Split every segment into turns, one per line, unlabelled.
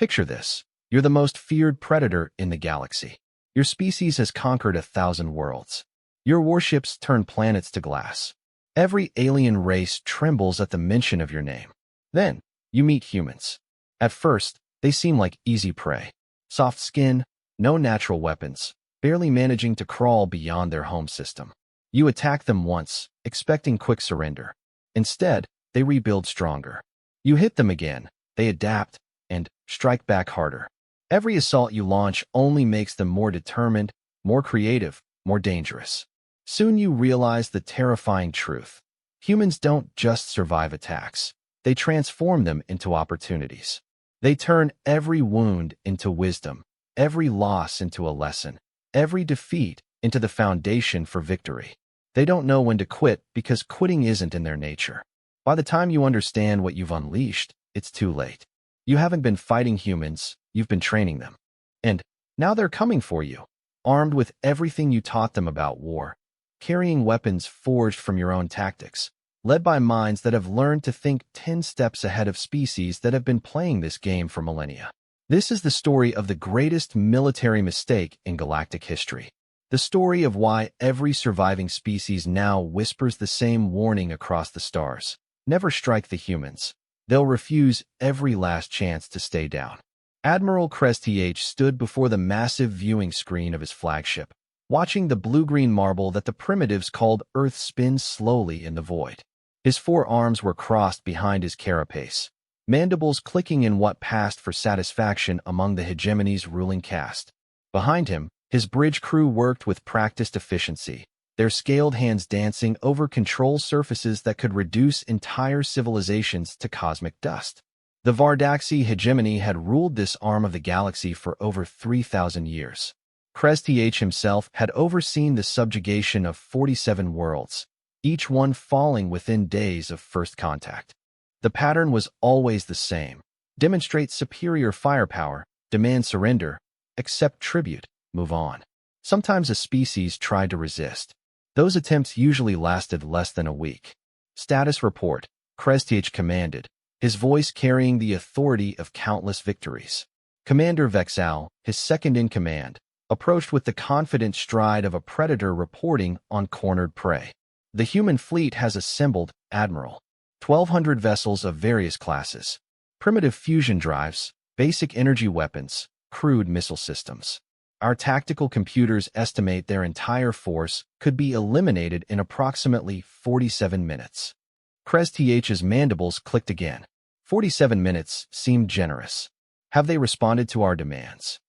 Picture this. You're the most feared predator in the galaxy. Your species has conquered 1,000 worlds. Your warships turn planets to glass. Every alien race trembles at the mention of your name. Then, you meet humans. At first, they seem like easy prey. Soft skin, no natural weapons, barely managing to crawl beyond their home system. You attack them once, expecting quick surrender. Instead, they rebuild stronger. You hit them again, they adapt, and strike back harder. Every assault you launch only makes them more determined, more creative, more dangerous. Soon you realize the terrifying truth. Humans don't just survive attacks. They transform them into opportunities. They turn every wound into wisdom, every loss into a lesson, every defeat into the foundation for victory. They don't know when to quit because quitting isn't in their nature. By the time you understand what you've unleashed, it's too late. You haven't been fighting humans, you've been training them. And now they're coming for you, armed with everything you taught them about war, carrying weapons forged from your own tactics, led by minds that have learned to think 10 steps ahead of species that have been playing this game for millennia. This is the story of the greatest military mistake in galactic history. The story of why every surviving species now whispers the same warning across the stars. Never strike the humans. They'll refuse every last chance to stay down. Admiral Krez stood before the massive viewing screen of his flagship, watching the blue-green marble that the primitives called Earth spin slowly in the void. His 4 arms were crossed behind his carapace, mandibles clicking in what passed for satisfaction among the hegemony's ruling caste. Behind him, his bridge crew worked with practiced efficiency, their scaled hands dancing over control surfaces that could reduce entire civilizations to cosmic dust. The Vardaxi hegemony had ruled this arm of the galaxy for over 3,000 years. Krez himself had overseen the subjugation of 47 worlds, each one falling within days of first contact. The pattern was always the same. Demonstrate superior firepower, demand surrender, accept tribute, move on. Sometimes a species tried to resist. Those attempts usually lasted less than a week. Status report, Krez commanded, his voice carrying the authority of countless victories. Commander Vexal, his second-in-command, approached with the confident stride of a predator reporting on cornered prey. The human fleet has assembled, Admiral. 1,200 vessels of various classes. Primitive fusion drives, basic energy weapons, crude missile systems. Our tactical computers estimate their entire force could be eliminated in approximately 47 minutes. Krez mandibles clicked again. 47 minutes seemed generous. Have they responded to our demands?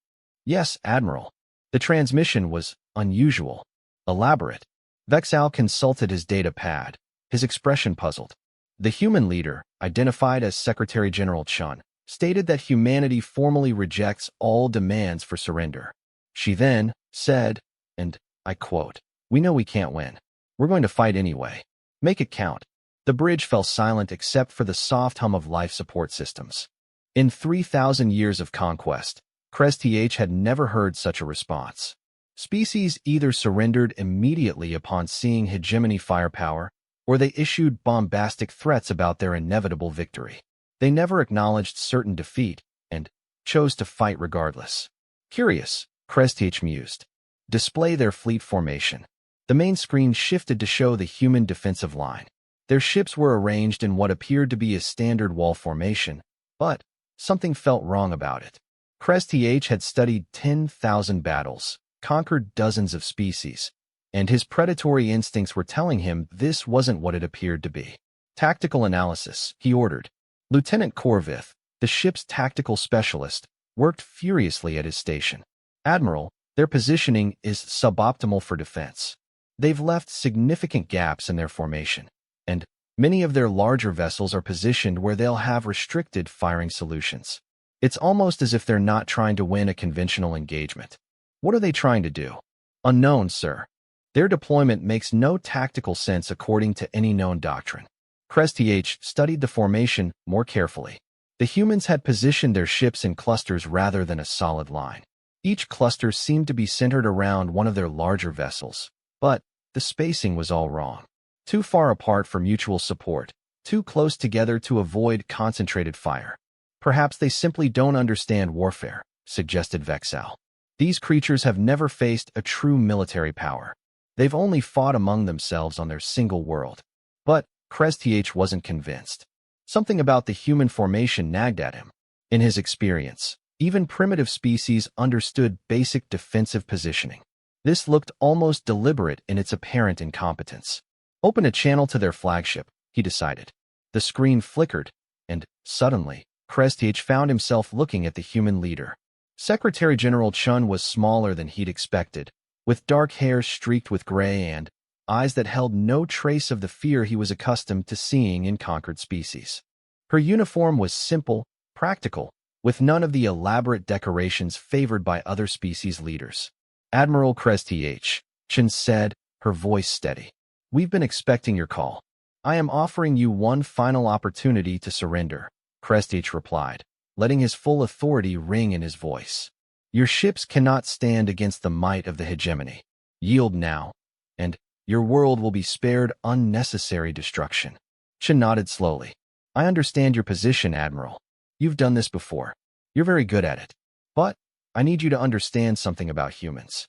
Yes, Admiral. The transmission was unusual, elaborate. Vexal consulted his data pad, his expression puzzled. The human leader, identified as Secretary General Chun, stated that humanity formally rejects all demands for surrender. She then said, and I quote, "We know we can't win. We're going to fight anyway. Make it count." The bridge fell silent except for the soft hum of life support systems. In 3,000 years of conquest, Krez had never heard such a response. Species either surrendered immediately upon seeing hegemony firepower, or they issued bombastic threats about their inevitable victory. They never acknowledged certain defeat and chose to fight regardless. Curious, Krez mused. Display their fleet formation. The main screen shifted to show the human defensive line. Their ships were arranged in what appeared to be a standard wall formation, but something felt wrong about it. Krez had studied 10,000 battles, conquered dozens of species, and his predatory instincts were telling him this wasn't what it appeared to be. Tactical analysis, he ordered. Lieutenant Korvith, the ship's tactical specialist, worked furiously at his station. Admiral, their positioning is suboptimal for defense. They've left significant gaps in their formation, and many of their larger vessels are positioned where they'll have restricted firing solutions. It's almost as if they're not trying to win a conventional engagement. What are they trying to do? Unknown, sir. Their deployment makes no tactical sense according to any known doctrine. Krez studied the formation more carefully. The humans had positioned their ships in clusters rather than a solid line. Each cluster seemed to be centered around one of their larger vessels, but the spacing was all wrong. Too far apart for mutual support, too close together to avoid concentrated fire. Perhaps they simply don't understand warfare, suggested Vexal. These creatures have never faced a true military power. They've only fought among themselves on their single world. But Krezth wasn't convinced. Something about the human formation nagged at him. In his experience, even primitive species understood basic defensive positioning. This looked almost deliberate in its apparent incompetence. Open a channel to their flagship, he decided. The screen flickered, and, suddenly, Krezth found himself looking at the human leader. Secretary General Chun was smaller than he'd expected, with dark hair streaked with gray and eyes that held no trace of the fear he was accustomed to seeing in conquered species. Her uniform was simple, practical, with none of the elaborate decorations favored by other species leaders. Admiral Krezth, Chun said, her voice steady. We've been expecting your call. I am offering you one final opportunity to surrender, Krezth replied, letting his full authority ring in his voice. Your ships cannot stand against the might of the hegemony. Yield now, and your world will be spared unnecessary destruction. Chun nodded slowly. I understand your position, Admiral. You've done this before. You're very good at it. But I need you to understand something about humans.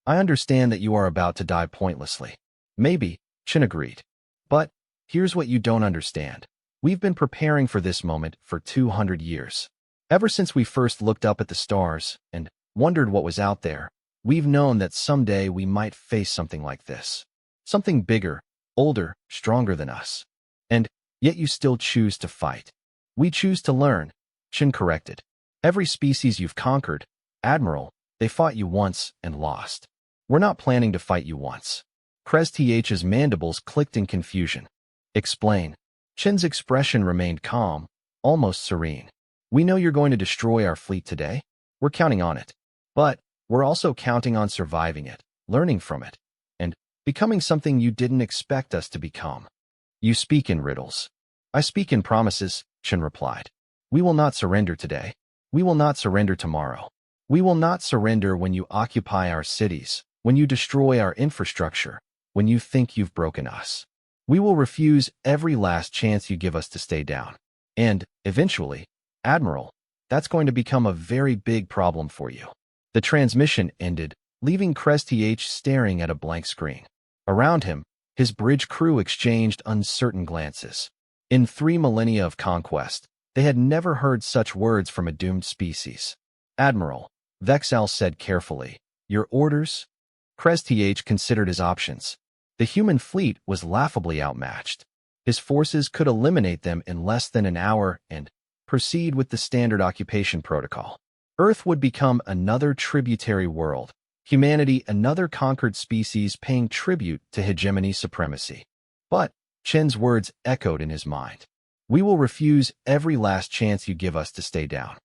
I understand that you are about to die pointlessly. Maybe, Chun agreed. But here's what you don't understand. We've been preparing for this moment for 200 years. Ever since we first looked up at the stars and wondered what was out there, we've known that someday we might face something like this. Something bigger, older, stronger than us. And yet you still choose to fight. We choose to learn, Chun corrected. Every species you've conquered, Admiral, they fought you once and lost. We're not planning to fight you once. Krezth's mandibles clicked in confusion. Explain. Chun's expression remained calm, almost serene. We know you're going to destroy our fleet today. We're counting on it. But we're also counting on surviving it, learning from it, and becoming something you didn't expect us to become. You speak in riddles. I speak in promises, Chun replied. We will not surrender today. We will not surrender tomorrow. We will not surrender when you occupy our cities, when you destroy our infrastructure, when you think you've broken us. We will refuse every last chance you give us to stay down. And, eventually, Admiral, that's going to become a very big problem for you. The transmission ended, leaving Krezth staring at a blank screen. Around him, his bridge crew exchanged uncertain glances. In 3 millennia of conquest, they had never heard such words from a doomed species. Admiral, Vexal said carefully, your orders? Krezth considered his options. The human fleet was laughably outmatched. His forces could eliminate them in less than an hour and proceed with the standard occupation protocol. Earth would become another tributary world, humanity another conquered species paying tribute to hegemony supremacy. But Chun's words echoed in his mind. We will refuse every last chance you give us to stay down.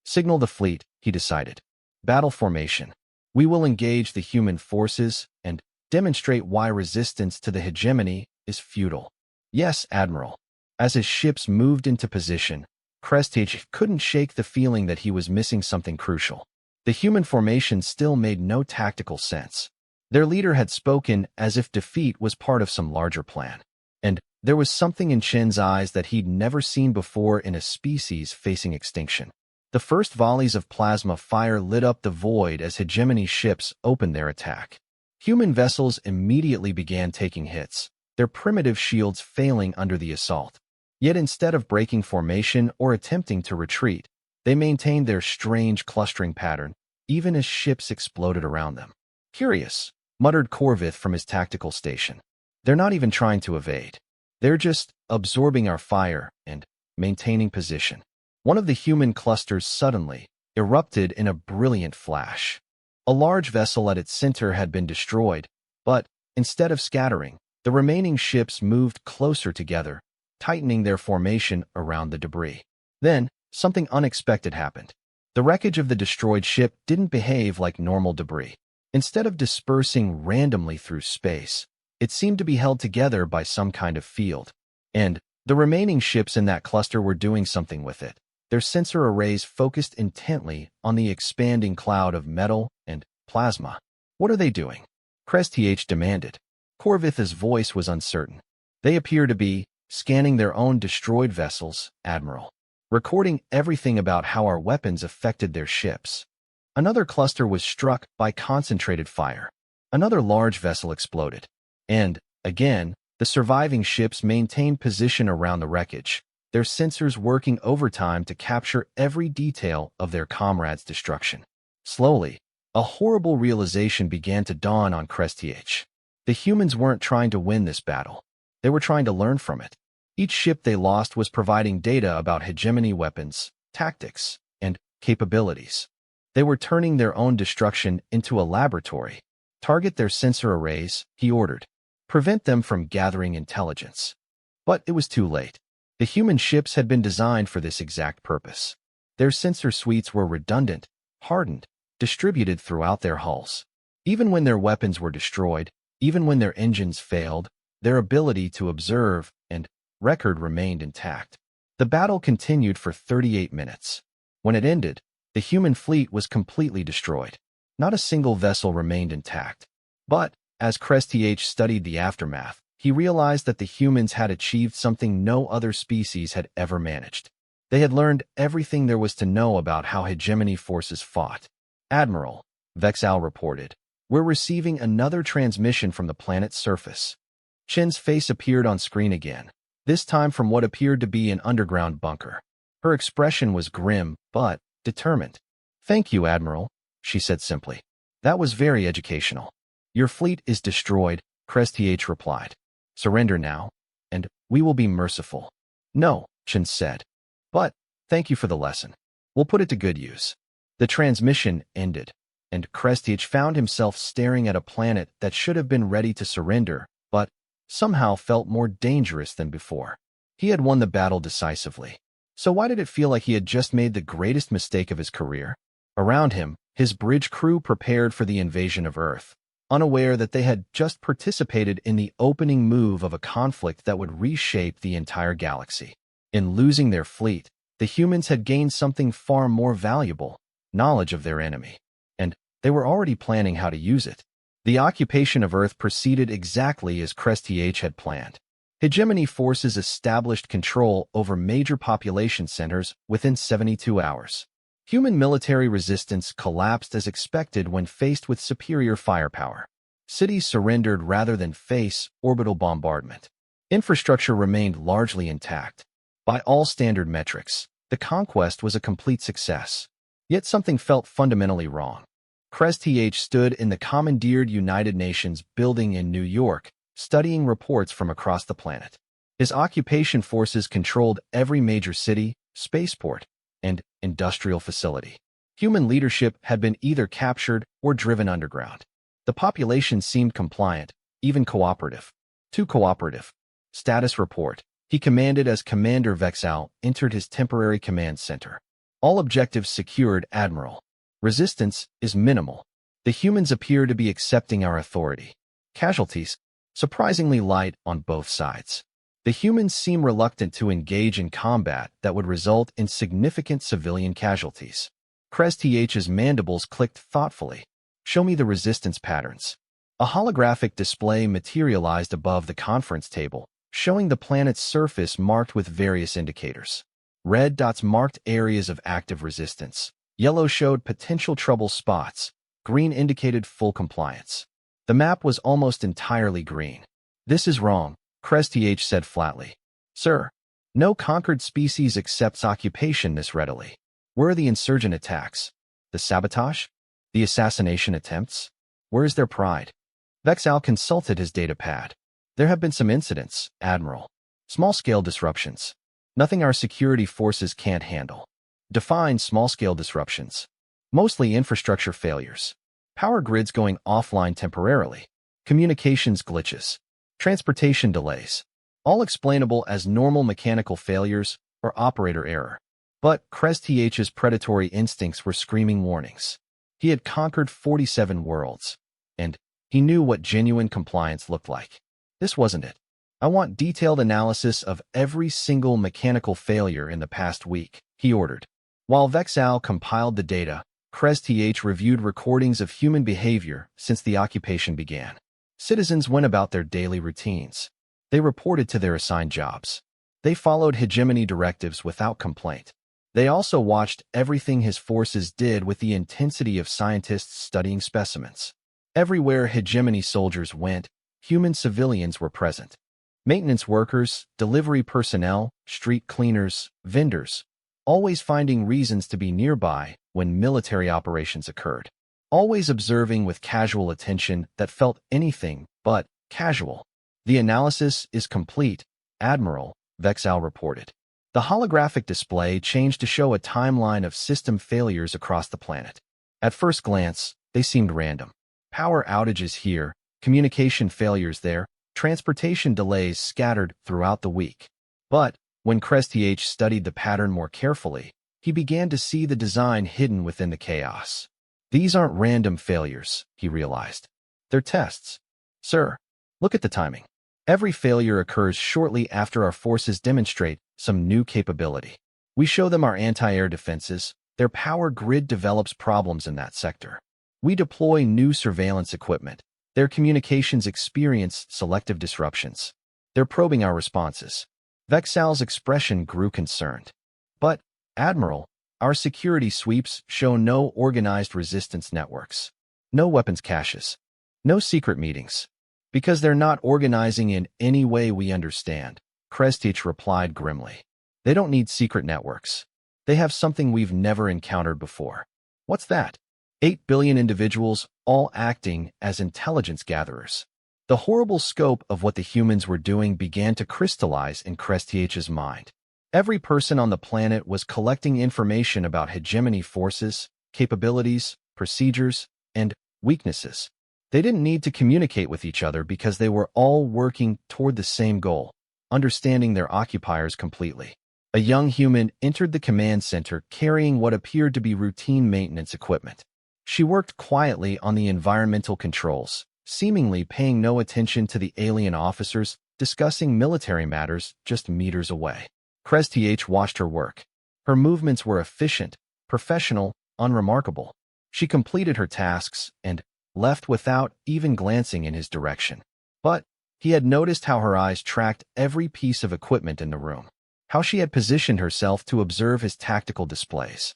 Signal the fleet, he decided. Battle formation. We will engage the human forces and demonstrate why resistance to the hegemony is futile. Yes, Admiral. As his ships moved into position, Krezth couldn't shake the feeling that he was missing something crucial. The human formation still made no tactical sense. Their leader had spoken as if defeat was part of some larger plan. And there was something in Chun's eyes that he'd never seen before in a species facing extinction. The first volleys of plasma fire lit up the void as hegemony ships opened their attack. Human vessels immediately began taking hits, their primitive shields failing under the assault. Yet instead of breaking formation or attempting to retreat, they maintained their strange clustering pattern, even as ships exploded around them. Curious, muttered Corvith from his tactical station. They're not even trying to evade. They're just absorbing our fire and maintaining position. One of the human clusters suddenly erupted in a brilliant flash. A large vessel at its center had been destroyed, but instead of scattering, the remaining ships moved closer together, tightening their formation around the debris. Then, something unexpected happened. The wreckage of the destroyed ship didn't behave like normal debris. Instead of dispersing randomly through space, it seemed to be held together by some kind of field. And the remaining ships in that cluster were doing something with it. Their sensor arrays focused intently on the expanding cloud of metal and plasma. What are they doing? Krezth demanded. Corvith's voice was uncertain. They appear to be scanning their own destroyed vessels, Admiral. recording everything about how our weapons affected their ships. Another cluster was struck by concentrated fire. Another large vessel exploded. And, again, the surviving ships maintained position around the wreckage, their sensors working overtime to capture every detail of their comrades' destruction. Slowly, a horrible realization began to dawn on Crest-TH. The humans weren't trying to win this battle. They were trying to learn from it. Each ship they lost was providing data about hegemony weapons, tactics, and capabilities. They were turning their own destruction into a laboratory. Target their sensor arrays, he ordered. Prevent them from gathering intelligence. But it was too late. The human ships had been designed for this exact purpose. Their sensor suites were redundant, hardened, distributed throughout their hulls. Even when their weapons were destroyed, even when their engines failed, their ability to observe and record remained intact. The battle continued for 38 minutes. When it ended, the human fleet was completely destroyed. Not a single vessel remained intact. But, as Crest-TH studied the aftermath, he realized that the humans had achieved something no other species had ever managed. They had learned everything there was to know about how hegemony forces fought. "Admiral," Vexal reported, "we're receiving another transmission from the planet's surface." Chen's face appeared on screen again, this time from what appeared to be an underground bunker. Her expression was grim, but determined. "Thank you, Admiral," she said simply. "That was very educational." "Your fleet is destroyed," Crest-TH replied. "Surrender now, and we will be merciful." "No," Chen said. "But, thank you for the lesson. We'll put it to good use." The transmission ended, and Crest-TH found himself staring at a planet that should have been ready to surrender, but somehow felt more dangerous than before. He had won the battle decisively. So why did it feel like he had just made the greatest mistake of his career? Around him, his bridge crew prepared for the invasion of Earth, unaware that they had just participated in the opening move of a conflict that would reshape the entire galaxy. In losing their fleet, the humans had gained something far more valuable: knowledge of their enemy. And they were already planning how to use it. The occupation of Earth proceeded exactly as Crest-TH had planned. Hegemony forces established control over major population centers within 72 hours. Human military resistance collapsed as expected when faced with superior firepower. Cities surrendered rather than face orbital bombardment. Infrastructure remained largely intact. By all standard metrics, the conquest was a complete success. Yet something felt fundamentally wrong. Crest-TH stood in the commandeered United Nations building in New York, studying reports from across the planet. His occupation forces controlled every major city, spaceport, and industrial facility. Human leadership had been either captured or driven underground. The population seemed compliant, even cooperative. Too cooperative. Status report. He commanded as Commander Vexal entered his temporary command center. All objectives secured, Admiral. Resistance is minimal. The humans appear to be accepting our authority. Casualties, surprisingly light on both sides. The humans seem reluctant to engage in combat that would result in significant civilian casualties. Crest-TH's mandibles clicked thoughtfully. "Show me the resistance patterns." A holographic display materialized above the conference table, showing the planet's surface marked with various indicators. Red dots marked areas of active resistance. Yellow showed potential trouble spots. Green indicated full compliance. The map was almost entirely green. "This is wrong," Crest-TH said flatly. "Sir, no conquered species accepts occupation this readily. Where are the insurgent attacks? The sabotage? The assassination attempts? Where is their pride?" Vexal consulted his datapad. "There have been some incidents, Admiral. Small-scale disruptions. Nothing our security forces can't handle." "Define small-scale disruptions." "Mostly infrastructure failures. Power grids going offline temporarily. Communications glitches. Transportation delays. All explainable as normal mechanical failures or operator error." But Crest-TH's predatory instincts were screaming warnings. He had conquered 47 worlds, and he knew what genuine compliance looked like. "This wasn't it. I want detailed analysis of every single mechanical failure in the past week," he ordered. While Vexal compiled the data, Crest-TH reviewed recordings of human behavior since the occupation began. Citizens went about their daily routines. They reported to their assigned jobs. They followed hegemony directives without complaint. They also watched everything his forces did with the intensity of scientists studying specimens. Everywhere hegemony soldiers went, human civilians were present. Maintenance workers, delivery personnel, street cleaners, vendors, always finding reasons to be nearby when military operations occurred. Always observing with casual attention that felt anything but casual. The analysis is complete, Admiral, Vexal reported. The holographic display changed to show a timeline of system failures across the planet. At first glance, they seemed random. Power outages here, communication failures there, transportation delays scattered throughout the week. But when Krestih studied the pattern more carefully, he began to see the design hidden within the chaos. These aren't random failures, he realized. They're tests. Sir, look at the timing. Every failure occurs shortly after our forces demonstrate some new capability. We show them our anti-air defenses. Their power grid develops problems in that sector. We deploy new surveillance equipment. Their communications experience selective disruptions. They're probing our responses. Vexal's expression grew concerned. But, Admiral, our security sweeps show no organized resistance networks. No weapons caches. No secret meetings. Because they're not organizing in any way we understand, Krestih replied grimly. They don't need secret networks. They have something we've never encountered before. What's that? 8 billion individuals, all acting as intelligence gatherers. The horrible scope of what the humans were doing began to crystallize in Krestih's mind. Every person on the planet was collecting information about hegemony forces, capabilities, procedures, and weaknesses. They didn't need to communicate with each other because they were all working toward the same goal, understanding their occupiers completely. A young human entered the command center carrying what appeared to be routine maintenance equipment. She worked quietly on the environmental controls, seemingly paying no attention to the alien officers discussing military matters just meters away. Krestih watched her work. Her movements were efficient, professional, unremarkable. She completed her tasks and left without even glancing in his direction. But he had noticed how her eyes tracked every piece of equipment in the room, how she had positioned herself to observe his tactical displays,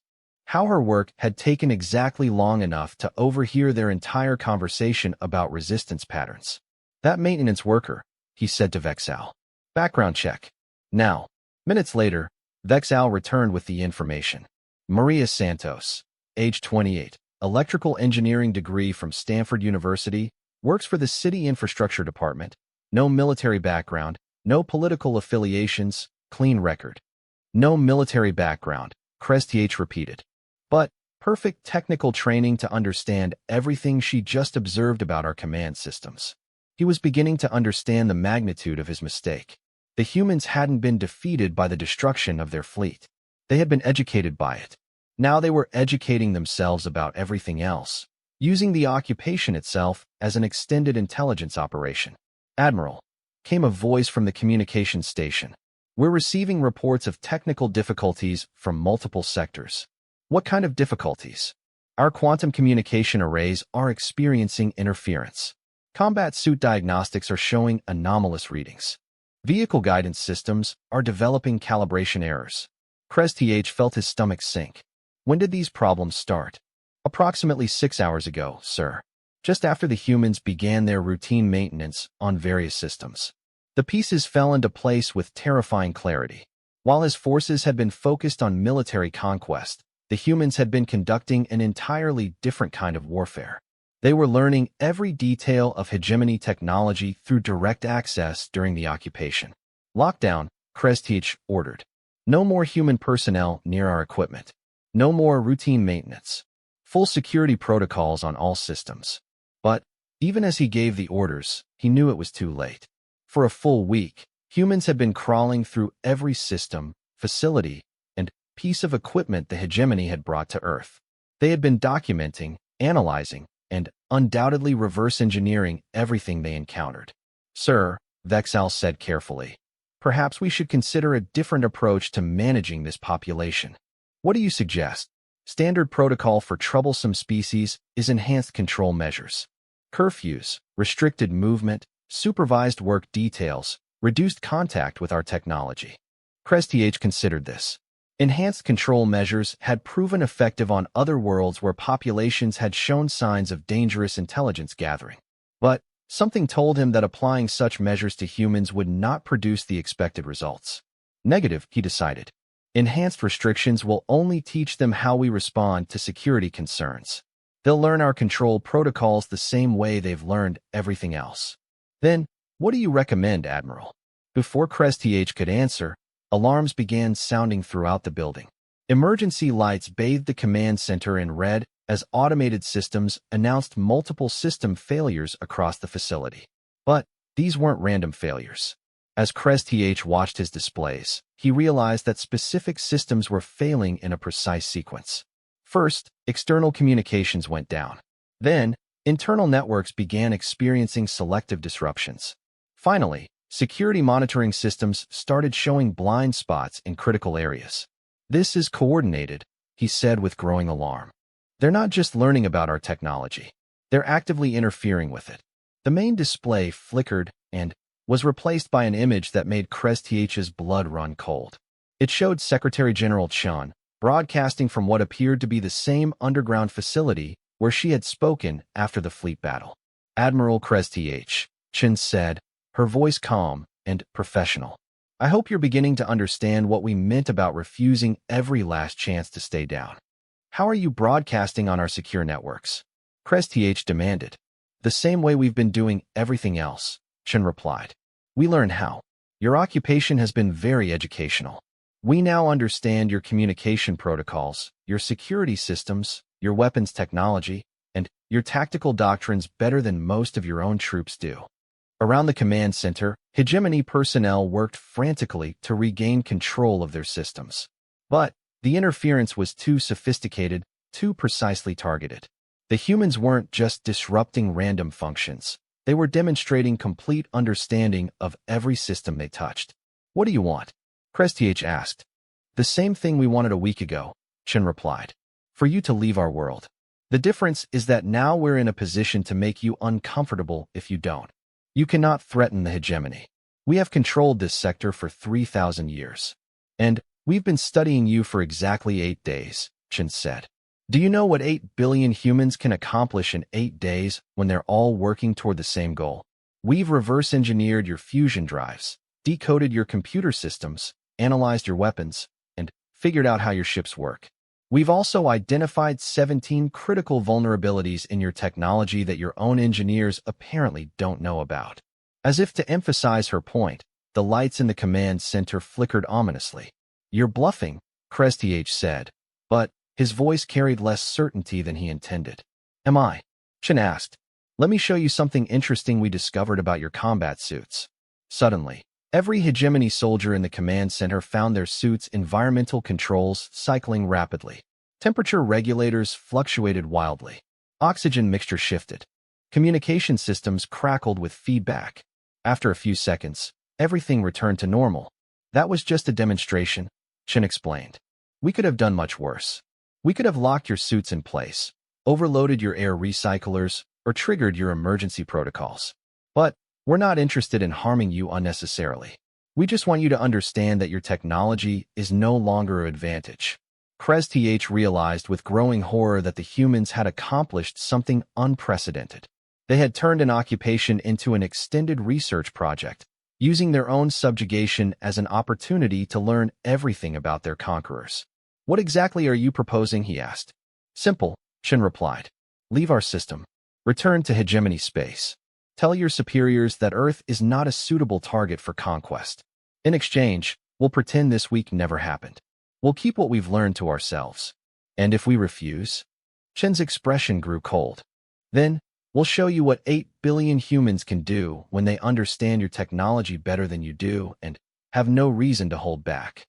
how her work had taken exactly long enough to overhear their entire conversation about resistance patterns. That maintenance worker, he said to Vexal. Background check. Now. Minutes later, Vexal returned with the information. Maria Santos, age 28, electrical engineering degree from Stanford University, works for the city infrastructure department, no military background, no political affiliations, clean record. No military background, Krestih repeated. But perfect technical training to understand everything she just observed about our command systems. He was beginning to understand the magnitude of his mistake. The humans hadn't been defeated by the destruction of their fleet. They had been educated by it. Now they were educating themselves about everything else, using the occupation itself as an extended intelligence operation. Admiral, came a voice from the communications station. We're receiving reports of technical difficulties from multiple sectors. What kind of difficulties? Our quantum communication arrays are experiencing interference. Combat suit diagnostics are showing anomalous readings. Vehicle guidance systems are developing calibration errors. Krestih felt his stomach sink. When did these problems start? Approximately 6 hours ago, sir. Just after the humans began their routine maintenance on various systems. The pieces fell into place with terrifying clarity. While his forces had been focused on military conquest, the humans had been conducting an entirely different kind of warfare. They were learning every detail of hegemony technology through direct access during the occupation. Lockdown, Krestih ordered. No more human personnel near our equipment. No more routine maintenance. Full security protocols on all systems. But, even as he gave the orders, he knew it was too late. For a full week, humans had been crawling through every system, facility, and piece of equipment the hegemony had brought to Earth. They had been documenting, analyzing, and undoubtedly reverse engineering everything they encountered. Sir, Vexal said carefully, perhaps we should consider a different approach to managing this population. What do you suggest? Standard protocol for troublesome species is enhanced control measures. Curfews, restricted movement, supervised work details, reduced contact with our technology. Crest considered this. Enhanced control measures had proven effective on other worlds where populations had shown signs of dangerous intelligence gathering. But something told him that applying such measures to humans would not produce the expected results. Negative, he decided. Enhanced restrictions will only teach them how we respond to security concerns. They'll learn our control protocols the same way they've learned everything else. Then, what do you recommend, Admiral? Before Crest could answer, alarms began sounding throughout the building. Emergency lights bathed the command center in red as automated systems announced multiple system failures across the facility. But these weren't random failures. As Crest watched his displays, he realized that specific systems were failing in a precise sequence. First, external communications went down. Then, internal networks began experiencing selective disruptions. Finally, security monitoring systems started showing blind spots in critical areas. This is coordinated, he said with growing alarm. They're not just learning about our technology. They're actively interfering with it. The main display flickered and was replaced by an image that made Crest's blood run cold. It showed Secretary General Chen broadcasting from what appeared to be the same underground facility where she had spoken after the fleet battle. Admiral Crest, Chen said, her voice calm and professional. I hope you're beginning to understand what we meant about refusing every last chance to stay down. How are you broadcasting on our secure networks? Crest demanded. The same way we've been doing everything else, Chen replied. We learned how. Your occupation has been very educational. We now understand your communication protocols, your security systems, your weapons technology, and your tactical doctrines better than most of your own troops do. Around the command center, hegemony personnel worked frantically to regain control of their systems. But the interference was too sophisticated, too precisely targeted. The humans weren't just disrupting random functions. They were demonstrating complete understanding of every system they touched. What do you want? Crest asked. The same thing we wanted a week ago, Chen replied. For you to leave our world. The difference is that now we're in a position to make you uncomfortable if you don't. You cannot threaten the hegemony. We have controlled this sector for 3,000 years. And we've been studying you for exactly 8 days, Chen said. Do you know what 8 billion humans can accomplish in 8 days when they're all working toward the same goal? We've reverse-engineered your fusion drives, decoded your computer systems, analyzed your weapons, and figured out how your ships work. We've also identified 17 critical vulnerabilities in your technology that your own engineers apparently don't know about. As if to emphasize her point, the lights in the command center flickered ominously. You're bluffing, Crest said, but his voice carried less certainty than he intended. Am I? Chen asked. Let me show you something interesting we discovered about your combat suits. Suddenly, every hegemony soldier in the command center found their suits' environmental controls cycling rapidly. Temperature regulators fluctuated wildly. Oxygen mixture shifted. Communication systems crackled with feedback. After a few seconds, everything returned to normal. That was just a demonstration, Chen explained. We could have done much worse. We could have locked your suits in place, overloaded your air recyclers, or triggered your emergency protocols. But we're not interested in harming you unnecessarily. We just want you to understand that your technology is no longer an advantage. Crest realized with growing horror that the humans had accomplished something unprecedented. They had turned an occupation into an extended research project, using their own subjugation as an opportunity to learn everything about their conquerors. What exactly are you proposing? He asked. Simple, Chen replied. Leave our system. Return to hegemony space. Tell your superiors that Earth is not a suitable target for conquest. In exchange, we'll pretend this week never happened. We'll keep what we've learned to ourselves. And if we refuse? Chen's expression grew cold. Then, we'll show you what 8 billion humans can do when they understand your technology better than you do and have no reason to hold back.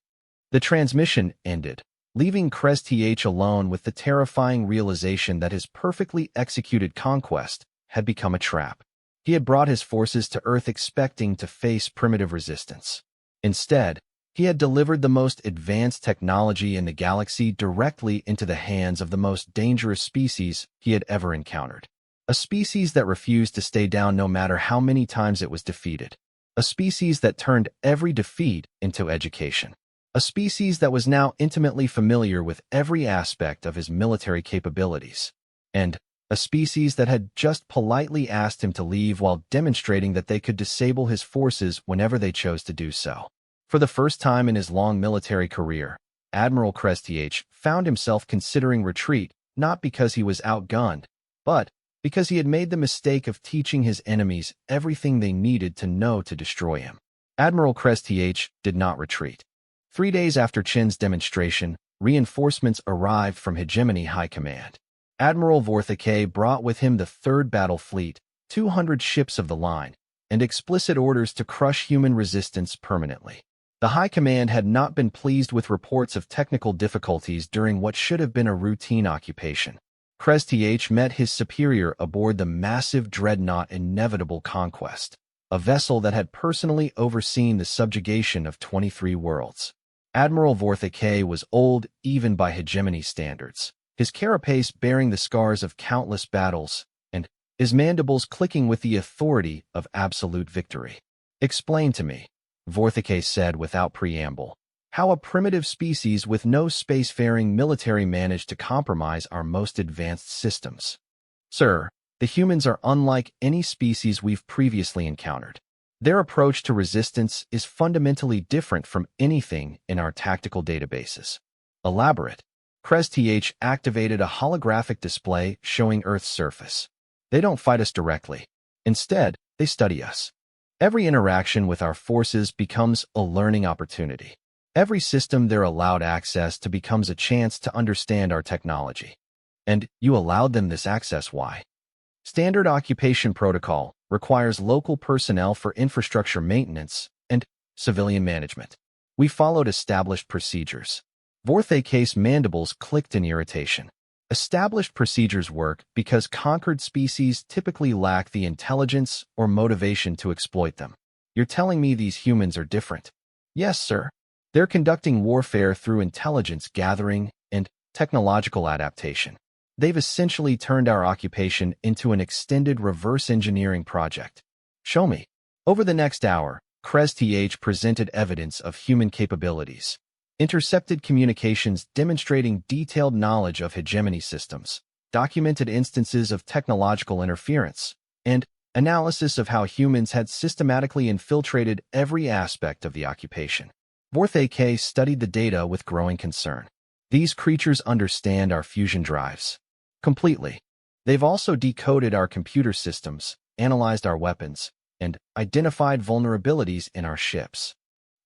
The transmission ended, leaving Crest alone with the terrifying realization that his perfectly executed conquest had become a trap. He had brought his forces to Earth expecting to face primitive resistance. Instead, he had delivered the most advanced technology in the galaxy directly into the hands of the most dangerous species he had ever encountered. A species that refused to stay down no matter how many times it was defeated. A species that turned every defeat into education. a species that was now intimately familiar with every aspect of his military capabilities, and a species that had just politely asked him to leave while demonstrating that they could disable his forces whenever they chose to do so. For the first time in his long military career, Admiral Krestich found himself considering retreat not because he was outgunned, but because he had made the mistake of teaching his enemies everything they needed to know to destroy him. Admiral Krestich did not retreat. 3 days after Chin's demonstration, reinforcements arrived from Hegemony High Command. Admiral Vorthake brought with him the 3rd Battle Fleet, 200 ships of the line, and explicit orders to crush human resistance permanently. The High Command had not been pleased with reports of technical difficulties during what should have been a routine occupation. Krestich met his superior aboard the massive dreadnought Inevitable Conquest, a vessel that had personally overseen the subjugation of 23 worlds. Admiral Vorthake was old even by hegemony standards, his carapace bearing the scars of countless battles, and his mandibles clicking with the authority of absolute victory. "Explain to me," Vorthake said without preamble, "how a primitive species with no spacefaring military managed to compromise our most advanced systems." "Sir, the humans are unlike any species we've previously encountered. Their approach to resistance is fundamentally different from anything in our tactical databases." "Elaborate." Krestich activated a holographic display showing Earth's surface. "They don't fight us directly. Instead, they study us. Every interaction with our forces becomes a learning opportunity. Every system they're allowed access to becomes a chance to understand our technology. And you allowed them this access. Why?" "Standard occupation protocol requires local personnel for infrastructure maintenance and civilian management. We followed established procedures." Vorthake's mandibles clicked in irritation. Established procedures work because conquered species typically lack the intelligence or motivation to exploit them. "You're telling me these humans are different?" "Yes, sir. They're conducting warfare through intelligence gathering and technological adaptation. They've essentially turned our occupation into an extended reverse engineering project." "Show me." Over the next hour, Krestich presented evidence of human capabilities. Intercepted communications demonstrating detailed knowledge of hegemony systems, documented instances of technological interference, and analysis of how humans had systematically infiltrated every aspect of the occupation. Vorthake studied the data with growing concern. "These creatures understand our fusion drives completely. They've also decoded our computer systems, analyzed our weapons, and identified vulnerabilities in our ships."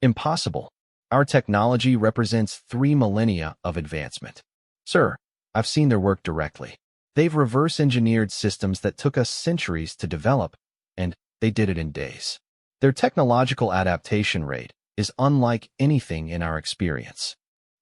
"Impossible. Our technology represents 3 millennia of advancement." "Sir, I've seen their work directly. They've reverse-engineered systems that took us centuries to develop, and they did it in days. Their technological adaptation rate is unlike anything in our experience."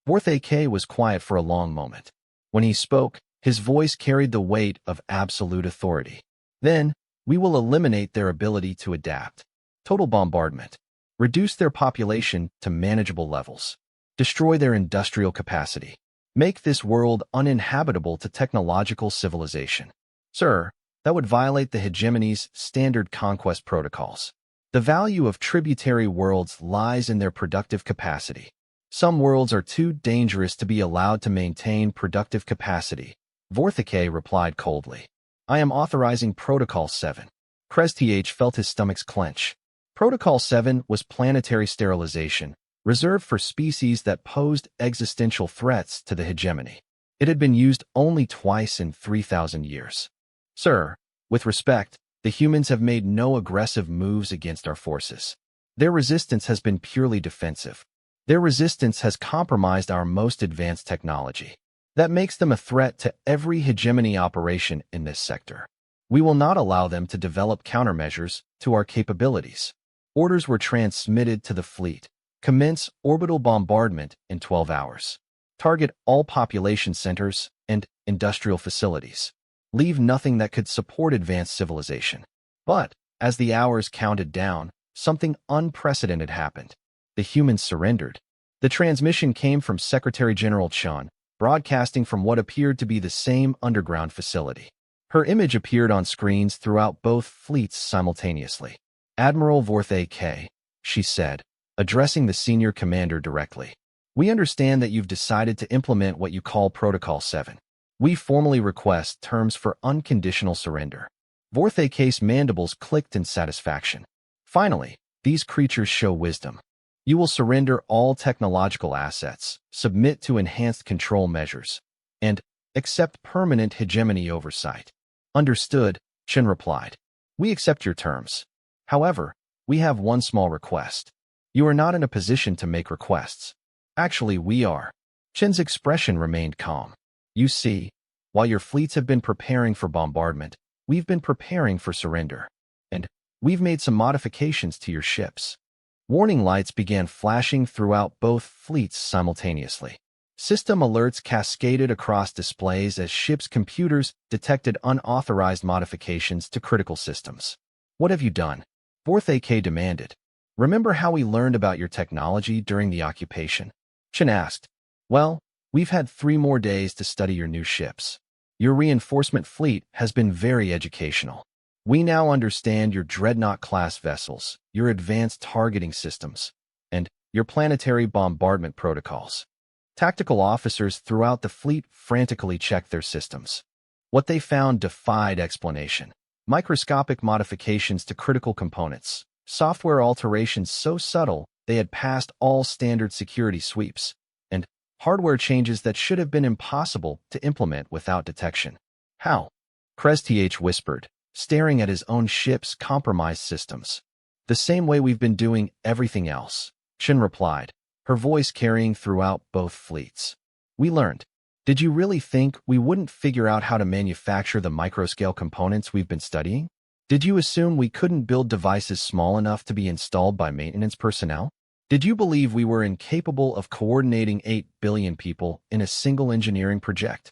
Vorthake was quiet for a long moment. When he spoke, his voice carried the weight of absolute authority. "Then, we will eliminate their ability to adapt. Total bombardment. Reduce their population to manageable levels. Destroy their industrial capacity. Make this world uninhabitable to technological civilization." "Sir, that would violate the hegemony's standard conquest protocols. The value of tributary worlds lies in their productive capacity. Some worlds are too dangerous to be allowed to maintain productive capacity," Vorthake replied coldly. "I am authorizing Protocol 7. Krestich felt his stomach clench. Protocol 7 was planetary sterilization, reserved for species that posed existential threats to the hegemony. It had been used only twice in 3,000 years. "Sir, with respect, the humans have made no aggressive moves against our forces. Their resistance has been purely defensive. Their resistance has compromised our most advanced technology. That makes them a threat to every hegemony operation in this sector. We will not allow them to develop countermeasures to our capabilities." Orders were transmitted to the fleet. "Commence orbital bombardment in 12 hours. Target all population centers and industrial facilities. Leave nothing that could support advanced civilization." But, as the hours counted down, something unprecedented happened. The humans surrendered. The transmission came from Secretary General Chun, broadcasting from what appeared to be the same underground facility. Her image appeared on screens throughout both fleets simultaneously. "Admiral Vorthake," she said, addressing the senior commander directly. We understand that you've decided to implement what you call Protocol 7. We formally request terms for unconditional surrender. Vorthake's mandibles clicked in satisfaction. Finally, these creatures show wisdom. You will surrender all technological assets, submit to enhanced control measures, and accept permanent hegemony oversight. Understood, Chen replied. We accept your terms. However, we have one small request. You are not in a position to make requests. Actually, we are. Chen's expression remained calm. You see, while your fleets have been preparing for bombardment, we've been preparing for surrender. And we've made some modifications to your ships. Warning lights began flashing throughout both fleets simultaneously. System alerts cascaded across displays as ships' computers detected unauthorized modifications to critical systems. What have you done? Vorthake demanded. Remember how we learned about your technology during the occupation? Chen asked. Well, we've had 3 more days to study your new ships. Your reinforcement fleet has been very educational. We now understand your Dreadnought-class vessels, your advanced targeting systems, and your planetary bombardment protocols. Tactical officers throughout the fleet frantically checked their systems. What they found defied explanation. Microscopic modifications to critical components, software alterations so subtle they had passed all standard security sweeps, and hardware changes that should have been impossible to implement without detection. How? Krezth whispered, staring at his own ship's compromised systems. The same way we've been doing everything else, Chen replied, her voice carrying throughout both fleets. We learned. Did you really think we wouldn't figure out how to manufacture the microscale components we've been studying? Did you assume we couldn't build devices small enough to be installed by maintenance personnel? Did you believe we were incapable of coordinating 8 billion people in a single engineering project?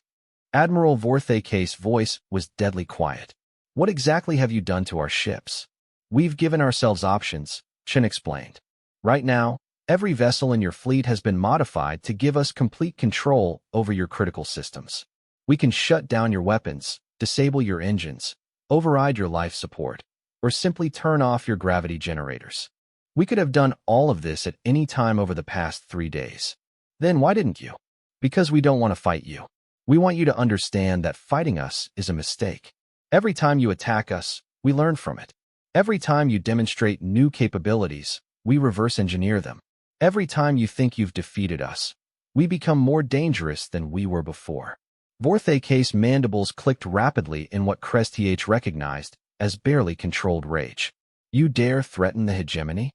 Admiral Vorthake's voice was deadly quiet. What exactly have you done to our ships? We've given ourselves options, Chen explained. Right now, every vessel in your fleet has been modified to give us complete control over your critical systems. We can shut down your weapons, disable your engines, override your life support, or simply turn off your gravity generators. We could have done all of this at any time over the past 3 days. Then why didn't you? Because we don't want to fight you. We want you to understand that fighting us is a mistake. Every time you attack us, we learn from it. Every time you demonstrate new capabilities, we reverse engineer them. Every time you think you've defeated us, we become more dangerous than we were before. Vorthake's mandibles clicked rapidly in what Krezth recognized as barely controlled rage. You dare threaten the hegemony?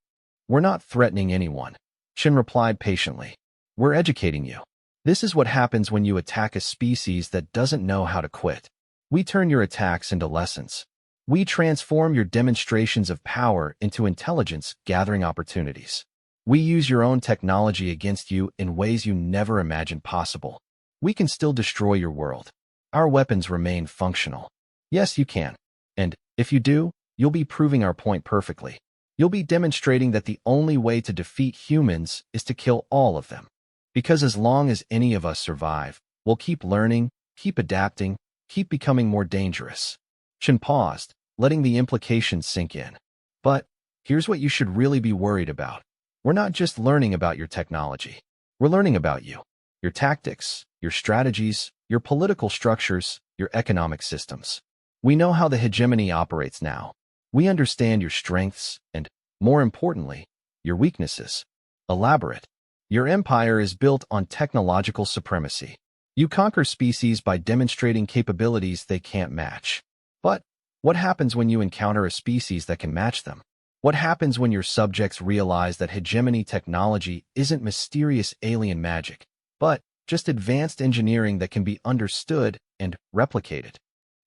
We're not threatening anyone, Chen replied patiently. We're educating you. This is what happens when you attack a species that doesn't know how to quit. We turn your attacks into lessons. We transform your demonstrations of power into intelligence-gathering opportunities. We use your own technology against you in ways you never imagined possible. We can still destroy your world. Our weapons remain functional. Yes, you can. And if you do, you'll be proving our point perfectly. You'll be demonstrating that the only way to defeat humans is to kill all of them. Because as long as any of us survive, we'll keep learning, keep adapting, keep becoming more dangerous. Chen paused, letting the implications sink in. But here's what you should really be worried about. We're not just learning about your technology. We're learning about you, your tactics, your strategies, your political structures, your economic systems. We know how the hegemony operates now. We understand your strengths and, more importantly, your weaknesses. Elaborate. Your empire is built on technological supremacy. You conquer species by demonstrating capabilities they can't match. But what happens when you encounter a species that can match them? What happens when your subjects realize that hegemony technology isn't mysterious alien magic, but just advanced engineering that can be understood and replicated?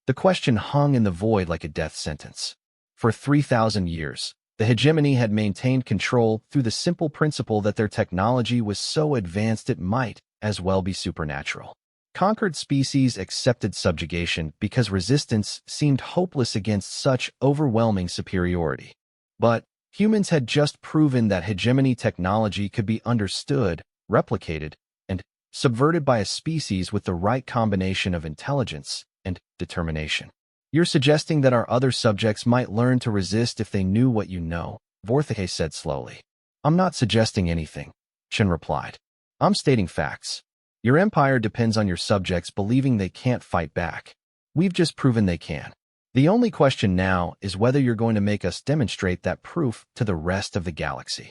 The question hung in the void like a death sentence. For 3,000 years, the hegemony had maintained control through the simple principle that their technology was so advanced it might as well be supernatural. Conquered species accepted subjugation because resistance seemed hopeless against such overwhelming superiority. But humans had just proven that hegemony technology could be understood, replicated, and subverted by a species with the right combination of intelligence and determination. You're suggesting that our other subjects might learn to resist if they knew what you know, Vorthake said slowly. I'm not suggesting anything, Chen replied. I'm stating facts. Your empire depends on your subjects believing they can't fight back. We've just proven they can. The only question now is whether you're going to make us demonstrate that proof to the rest of the galaxy.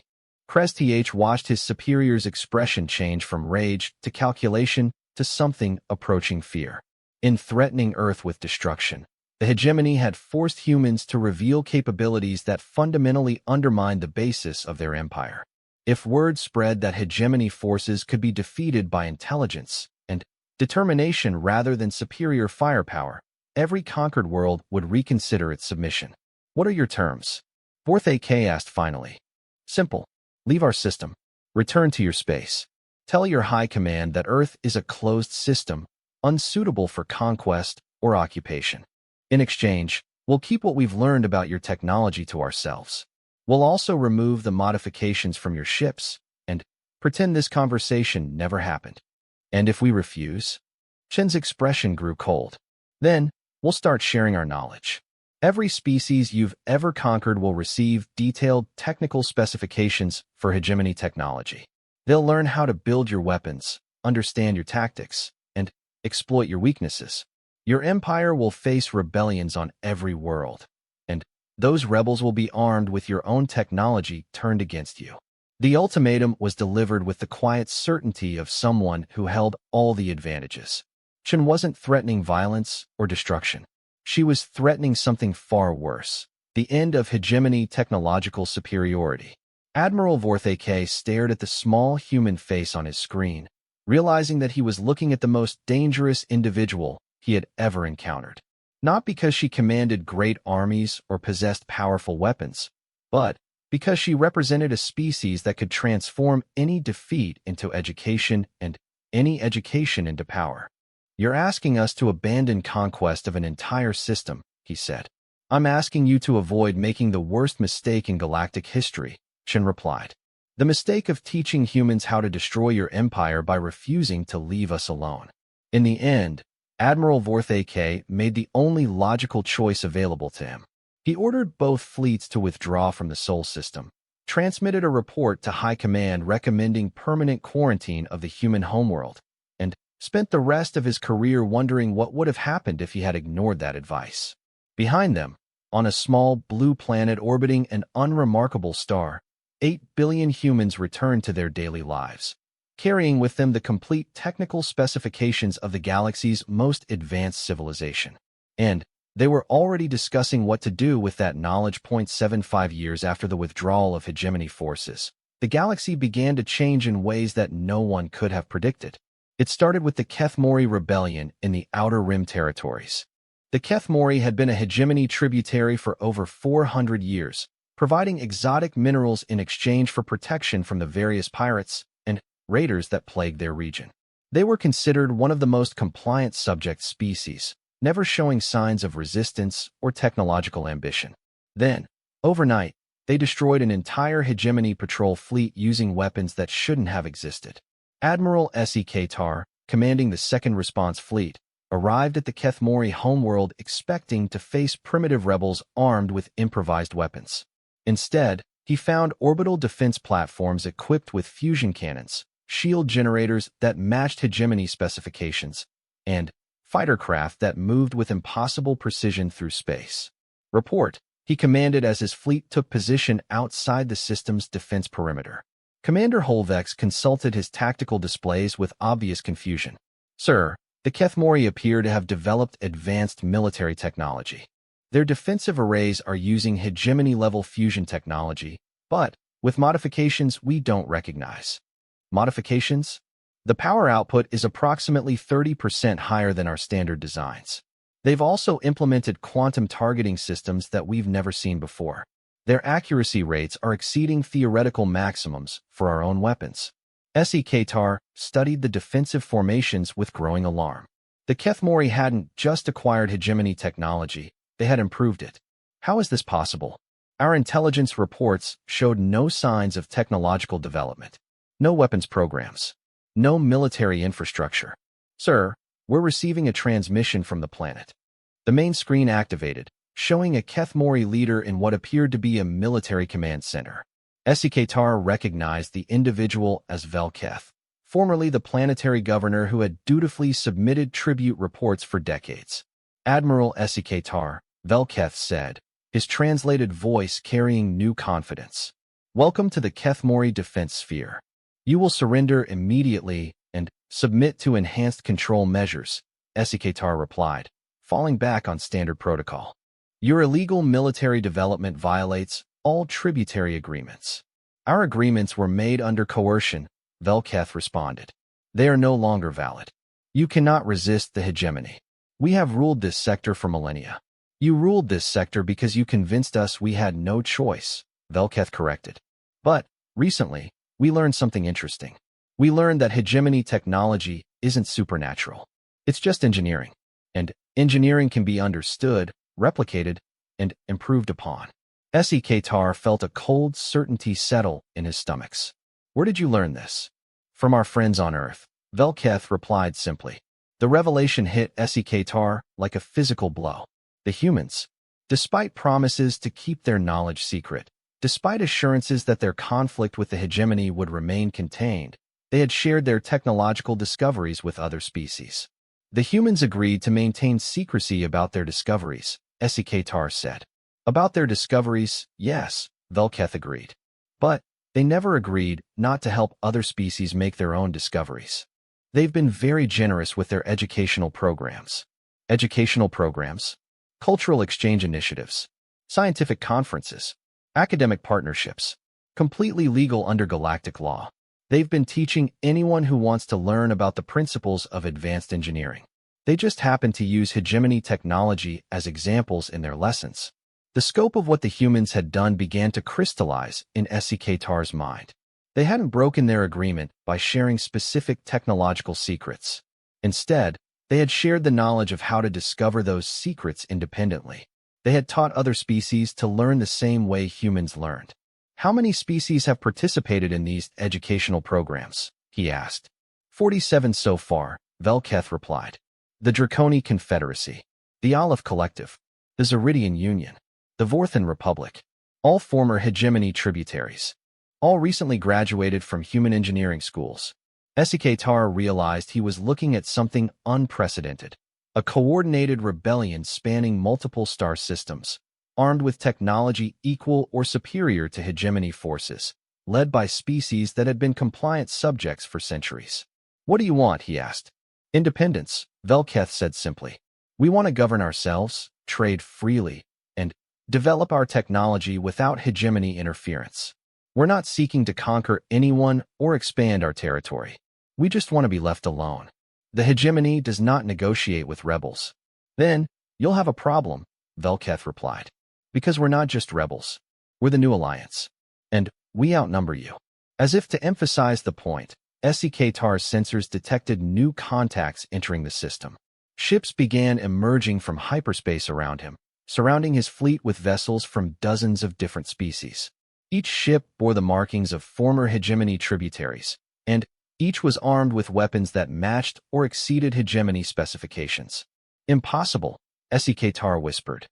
Krez watched his superior's expression change from rage to calculation to something approaching fear. In threatening Earth with destruction, the hegemony had forced humans to reveal capabilities that fundamentally undermined the basis of their empire. If word spread that hegemony forces could be defeated by intelligence and determination rather than superior firepower, every conquered world would reconsider its submission. What are your terms? Vorth AK asked finally. Simple. Leave our system. Return to your space. Tell your high command that Earth is a closed system, unsuitable for conquest or occupation. In exchange, we'll keep what we've learned about your technology to ourselves. We'll also remove the modifications from your ships and pretend this conversation never happened. And if we refuse? Chen's expression grew cold. Then, we'll start sharing our knowledge. Every species you've ever conquered will receive detailed technical specifications for hegemony technology. They'll learn how to build your weapons, understand your tactics, and exploit your weaknesses. Your empire will face rebellions on every world, and those rebels will be armed with your own technology turned against you. The ultimatum was delivered with the quiet certainty of someone who held all the advantages. Chen wasn't threatening violence or destruction. She was threatening something far worse, the end of hegemony technological superiority. Admiral Vorth AK stared at the small human face on his screen, realizing that he was looking at the most dangerous individual he had ever encountered. Not because she commanded great armies or possessed powerful weapons, but because she represented a species that could transform any defeat into education and any education into power. You're asking us to abandon conquest of an entire system, he said. I'm asking you to avoid making the worst mistake in galactic history, Chen replied. The mistake of teaching humans how to destroy your empire by refusing to leave us alone. In the end, Admiral Vorth AK made the only logical choice available to him. He ordered both fleets to withdraw from the Sol system, transmitted a report to High Command recommending permanent quarantine of the human homeworld, and spent the rest of his career wondering what would have happened if he had ignored that advice. Behind them, on a small blue planet orbiting an unremarkable star, 8 billion humans returned to their daily lives, carrying with them the complete technical specifications of the galaxy's most advanced civilization. And they were already discussing what to do with that knowledge. 75 years after the withdrawal of hegemony forces, the galaxy began to change in ways that no one could have predicted. It started with the Keth-Mori rebellion in the Outer Rim territories. The Keth-Mori had been a hegemony tributary for over 400 years, providing exotic minerals in exchange for protection from the various pirates and raiders that plagued their region. They were considered one of the most compliant subject species, never showing signs of resistance or technological ambition. Then, overnight, they destroyed an entire hegemony patrol fleet using weapons that shouldn't have existed. Admiral Sek Tar, commanding the Second Response Fleet, arrived at the Keth-Mori homeworld expecting to face primitive rebels armed with improvised weapons. Instead, he found orbital defense platforms equipped with fusion cannons, shield generators that matched hegemony specifications, and fighter craft that moved with impossible precision through space. Report, he commanded as his fleet took position outside the system's defense perimeter. Commander Holvex consulted his tactical displays with obvious confusion. Sir, the Keth-Mori appear to have developed advanced military technology. Their defensive arrays are using hegemony-level fusion technology, but with modifications we don't recognize. Modifications? The power output is approximately 30% higher than our standard designs. They've also implemented quantum targeting systems that we've never seen before. Their accuracy rates are exceeding theoretical maximums for our own weapons. Sek Tar studied the defensive formations with growing alarm. The Keth-Mori hadn't just acquired hegemony technology, they had improved it. How is this possible? Our intelligence reports showed no signs of technological development. No weapons programs. No military infrastructure. Sir, we're receiving a transmission from the planet. The main screen activated, showing a Keth-Mori leader in what appeared to be a military command center. Sek Tar recognized the individual as Velketh, formerly the planetary governor who had dutifully submitted tribute reports for decades. Admiral Tar, Velketh said, his translated voice carrying new confidence. Welcome to the Kethmori defense sphere. You will surrender immediately and submit to enhanced control measures, Tar replied, falling back on standard protocol. Your illegal military development violates all tributary agreements. Our agreements were made under coercion, Velketh responded. They are no longer valid. You cannot resist the hegemony. We have ruled this sector for millennia. You ruled this sector because you convinced us we had no choice, Velketh corrected. But, recently, we learned something interesting. We learned that hegemony technology isn't supernatural. It's just engineering. And engineering can be understood, replicated, and improved upon. Tar felt a cold certainty settle in his stomachs. Where did you learn this? From our friends on Earth, Velketh replied simply. The revelation hit Tar like a physical blow. The humans, despite promises to keep their knowledge secret, despite assurances that their conflict with the hegemony would remain contained, they had shared their technological discoveries with other species. The humans agreed to maintain secrecy about their discoveries, Tar said. About their discoveries, yes, Velketh agreed. But they never agreed not to help other species make their own discoveries. They've been very generous with their educational programs. Educational programs, cultural exchange initiatives, scientific conferences, academic partnerships, completely legal under galactic law. They've been teaching anyone who wants to learn about the principles of advanced engineering. They just happen to use hegemony technology as examples in their lessons. The scope of what the humans had done began to crystallize in Tar's mind. They hadn't broken their agreement by sharing specific technological secrets. Instead, they had shared the knowledge of how to discover those secrets independently. They had taught other species to learn the same way humans learned. How many species have participated in these educational programs? He asked. 47 so far, Velketh replied. The Draconi Confederacy, the Aleph Collective, the Zeridian Union, the Vorthan Republic, all former hegemony tributaries. All recently graduated from human engineering schools. Tar realized he was looking at something unprecedented. A coordinated rebellion spanning multiple star systems, armed with technology equal or superior to hegemony forces, led by species that had been compliant subjects for centuries. What do you want? He asked. Independence, Velketh said simply. We want to govern ourselves, trade freely, and develop our technology without hegemony interference. We're not seeking to conquer anyone or expand our territory. We just want to be left alone. The hegemony does not negotiate with rebels. Then, you'll have a problem, Velketh replied. Because we're not just rebels. We're the new alliance. And we outnumber you. As if to emphasize the point, Tar's sensors detected new contacts entering the system. Ships began emerging from hyperspace around him, surrounding his fleet with vessels from dozens of different species. Each ship bore the markings of former hegemony tributaries, and each was armed with weapons that matched or exceeded hegemony specifications. Impossible, Tar whispered.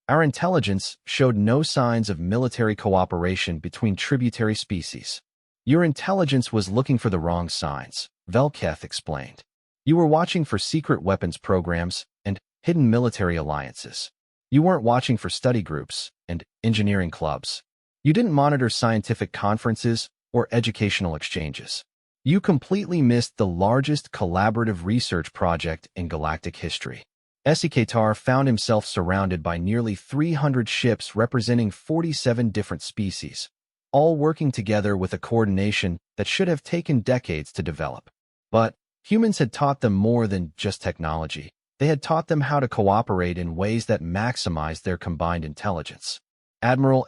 Our intelligence showed no signs of military cooperation between tributary species. Your intelligence was looking for the wrong signs, Velketh explained. You were watching for secret weapons programs and hidden military alliances. You weren't watching for study groups and engineering clubs. You didn't monitor scientific conferences or educational exchanges. You completely missed the largest collaborative research project in galactic history. Tar found himself surrounded by nearly 300 ships representing 47 different species, all working together with a coordination that should have taken decades to develop. But humans had taught them more than just technology. They had taught them how to cooperate in ways that maximized their combined intelligence. Admiral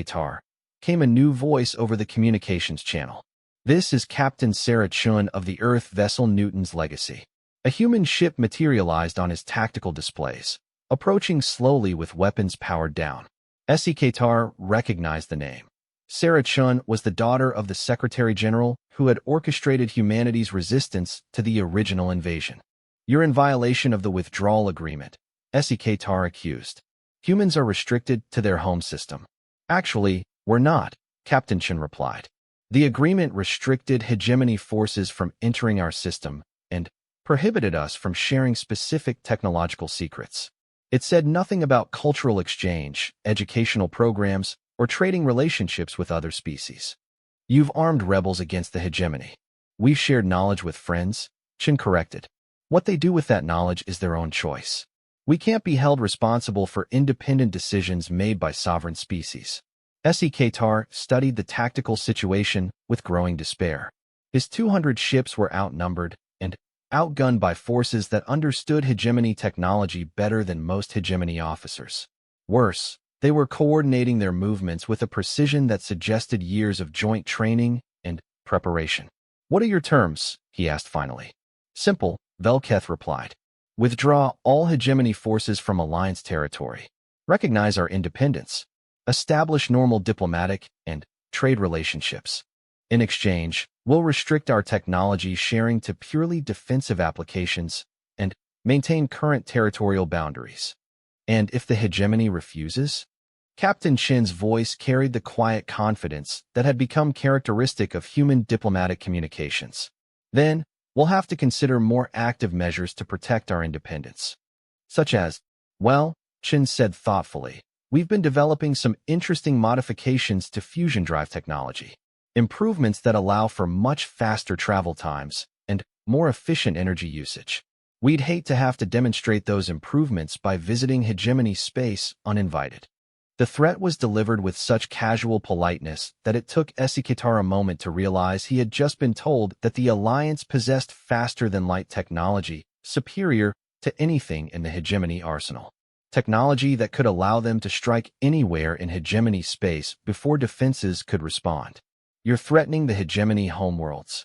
Tar, came a new voice over the communications channel. This is Captain Sarah Chun of the Earth vessel Newton's Legacy. A human ship materialized on his tactical displays, approaching slowly with weapons powered down. Tar recognized the name. Sarah Chun was the daughter of the Secretary General who had orchestrated humanity's resistance to the original invasion. You're in violation of the withdrawal agreement, Tar accused. Humans are restricted to their home system. Actually, we're not, Captain Chun replied. The agreement restricted hegemony forces from entering our system and prohibited us from sharing specific technological secrets. It said nothing about cultural exchange, educational programs, or trading relationships with other species. You've armed rebels against the hegemony. We've shared knowledge with friends, Chin corrected. What they do with that knowledge is their own choice. We can't be held responsible for independent decisions made by sovereign species. Tar studied the tactical situation with growing despair. His 200 ships were outnumbered and outgunned by forces that understood hegemony technology better than most hegemony officers. Worse, they were coordinating their movements with a precision that suggested years of joint training and preparation. "What are your terms?" he asked finally. "Simple," Velketh replied. "Withdraw all hegemony forces from Alliance territory. Recognize our independence. Establish normal diplomatic and trade relationships. In exchange, we'll restrict our technology sharing to purely defensive applications and maintain current territorial boundaries." "And if the hegemony refuses?" Captain Chin's voice carried the quiet confidence that had become characteristic of human diplomatic communications. "Then, we'll have to consider more active measures to protect our independence." "Such as?" "Well," Chin said thoughtfully, "we've been developing some interesting modifications to fusion drive technology. Improvements that allow for much faster travel times and more efficient energy usage. We'd hate to have to demonstrate those improvements by visiting hegemony space uninvited." The threat was delivered with such casual politeness that it took Esikatar a moment to realize he had just been told that the Alliance possessed faster-than-light technology, superior to anything in the hegemony arsenal. Technology that could allow them to strike anywhere in hegemony space before defenses could respond. "You're threatening the hegemony homeworlds."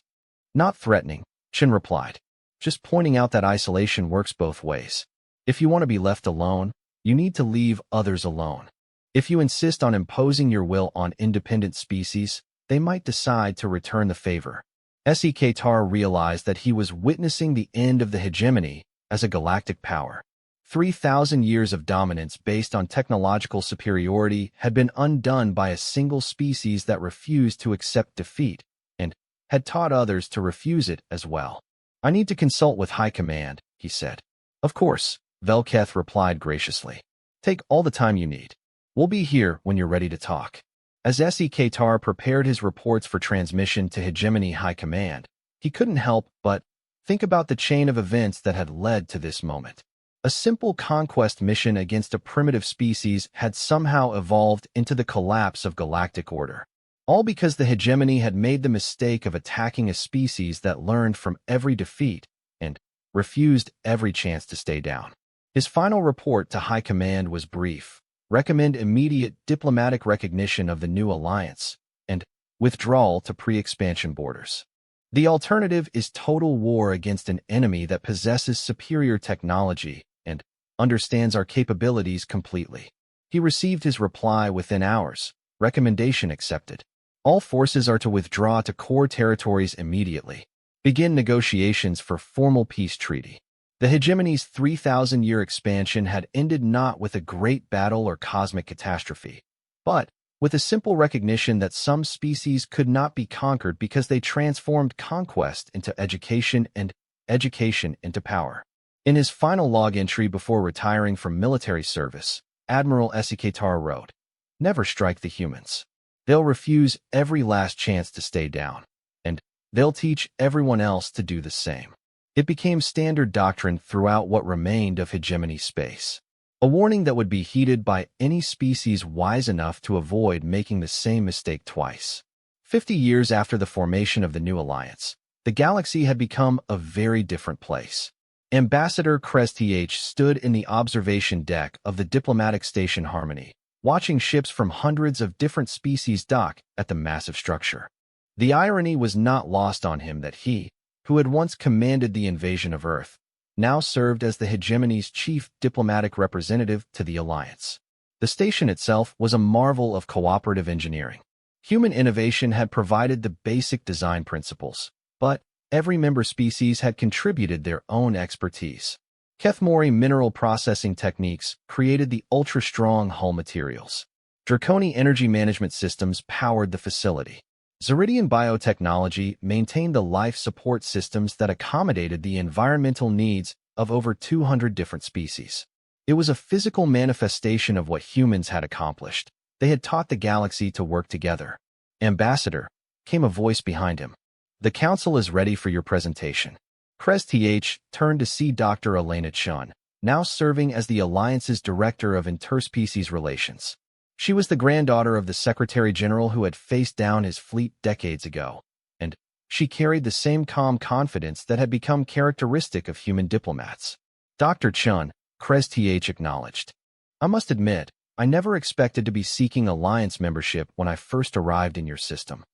"Not threatening," Chin replied. "Just pointing out that isolation works both ways. If you want to be left alone, you need to leave others alone. If you insist on imposing your will on independent species, they might decide to return the favor." Esikatar realized that he was witnessing the end of the hegemony as a galactic power. 3,000 years of dominance based on technological superiority had been undone by a single species that refused to accept defeat and had taught others to refuse it as well. "I need to consult with High Command," he said. "Of course," Velketh replied graciously. "Take all the time you need. We'll be here when you're ready to talk." As Esikatar prepared his reports for transmission to Hegemony High Command, he couldn't help but think about the chain of events that had led to this moment. A simple conquest mission against a primitive species had somehow evolved into the collapse of galactic order. All because the hegemony had made the mistake of attacking a species that learned from every defeat and refused every chance to stay down. His final report to High Command was brief: recommend immediate diplomatic recognition of the new alliance and withdrawal to pre-expansion borders. The alternative is total war against an enemy that possesses superior technology and understands our capabilities completely. He received his reply within hours. Recommendation accepted. All forces are to withdraw to core territories immediately. Begin negotiations for formal peace treaty. The hegemony's 3,000-year expansion had ended not with a great battle or cosmic catastrophe, but with a simple recognition that some species could not be conquered because they transformed conquest into education and education into power. In his final log entry before retiring from military service, Admiral Esikatar wrote, "Never strike the humans. They'll refuse every last chance to stay down, and they'll teach everyone else to do the same." It became standard doctrine throughout what remained of hegemony space, a warning that would be heeded by any species wise enough to avoid making the same mistake twice. 50 years after the formation of the new alliance, the galaxy had become a very different place. Ambassador Krestih stood in the observation deck of the diplomatic station Harmony, watching ships from hundreds of different species dock at the massive structure. The irony was not lost on him that he, who had once commanded the invasion of Earth, now served as the hegemony's chief diplomatic representative to the alliance. The station itself was a marvel of cooperative engineering. Human innovation had provided the basic design principles, but every member species had contributed their own expertise. Kethmori mineral processing techniques created the ultra-strong hull materials. Draconi energy management systems powered the facility. Zeridian biotechnology maintained the life support systems that accommodated the environmental needs of over 200 different species. It was a physical manifestation of what humans had accomplished. They had taught the galaxy to work together. Ambassador, came a voice behind him. The council is ready for your presentation. Krez turned to see Dr. Elena Chun, now serving as the Alliance's Director of Interspecies Relations. She was the granddaughter of the Secretary-General who had faced down his fleet decades ago, and she carried the same calm confidence that had become characteristic of human diplomats. Dr. Chun, Krez acknowledged. I must admit, I never expected to be seeking Alliance membership when I first arrived in your system.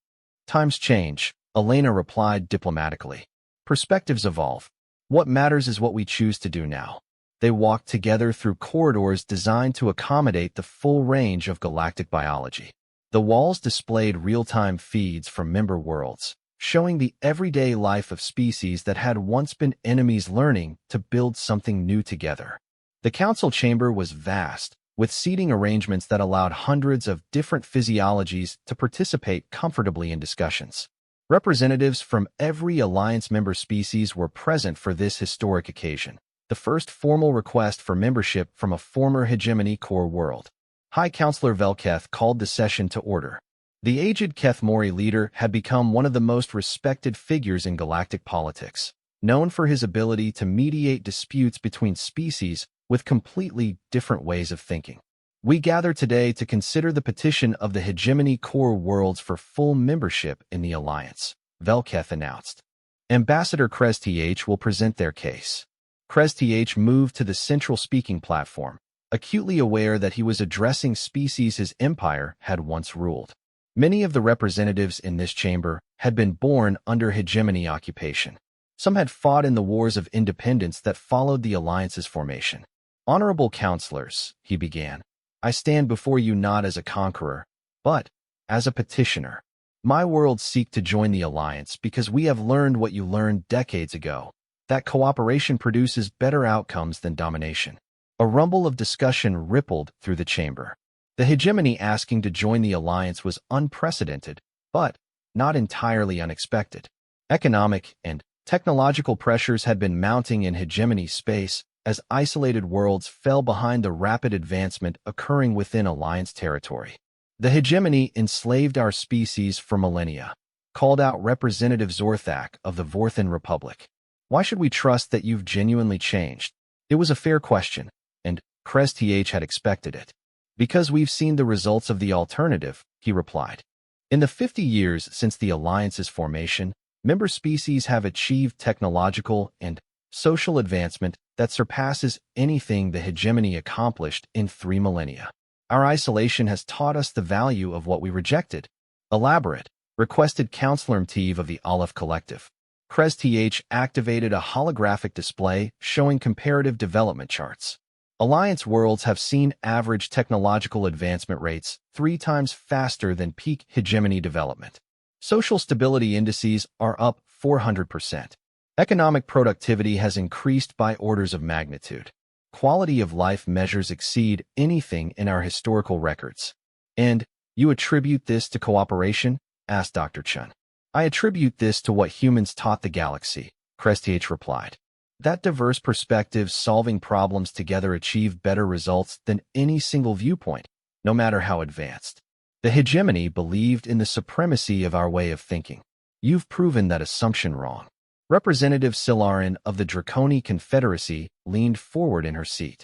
Times change, Elena replied diplomatically. Perspectives evolve. What matters is what we choose to do now. They walked together through corridors designed to accommodate the full range of galactic biology. The walls displayed real-time feeds from member worlds, showing the everyday life of species that had once been enemies learning to build something new together. The council chamber was vast, with seating arrangements that allowed hundreds of different physiologies to participate comfortably in discussions. Representatives from every Alliance member species were present for this historic occasion, the first formal request for membership from a former hegemony core world. High Counselor Velketh called the session to order. The aged Kethmori leader had become one of the most respected figures in galactic politics, known for his ability to mediate disputes between species with completely different ways of thinking. We gather today to consider the petition of the hegemony core worlds for full membership in the Alliance, Velketh announced. Ambassador Krez will present their case. Krez moved to the central speaking platform, acutely aware that he was addressing species his empire had once ruled. Many of the representatives in this chamber had been born under hegemony occupation. Some had fought in the wars of independence that followed the Alliance's formation. Honorable counselors, he began, I stand before you not as a conqueror, but as a petitioner. My worlds seek to join the Alliance because we have learned what you learned decades ago, that cooperation produces better outcomes than domination. A rumble of discussion rippled through the chamber. The hegemony asking to join the Alliance was unprecedented, but not entirely unexpected. Economic and technological pressures had been mounting in hegemony space as isolated worlds fell behind the rapid advancement occurring within Alliance territory. The hegemony enslaved our species for millennia, called out Representative Zorthak of the Vorthan Republic. Why should we trust that you've genuinely changed? It was a fair question, and Krez had expected it. Because we've seen the results of the alternative, he replied. In the 50 years since the Alliance's formation, member species have achieved technological and social advancement that surpasses anything the hegemony accomplished in 3 millennia. Our isolation has taught us the value of what we rejected. Elaborate, requested Counselor Mtev of the Aleph Collective. Krez activated a holographic display showing comparative development charts. Alliance worlds have seen average technological advancement rates 3 times faster than peak hegemony development. Social stability indices are up 400%. Economic productivity has increased by orders of magnitude. Quality of life measures exceed anything in our historical records. And you attribute this to cooperation? Asked Dr. Chun. I attribute this to what humans taught the galaxy, Krez replied. That diverse perspectives solving problems together achieve better results than any single viewpoint, no matter how advanced. The hegemony believed in the supremacy of our way of thinking. You've proven that assumption wrong. Representative Silarin of the Draconi Confederacy leaned forward in her seat.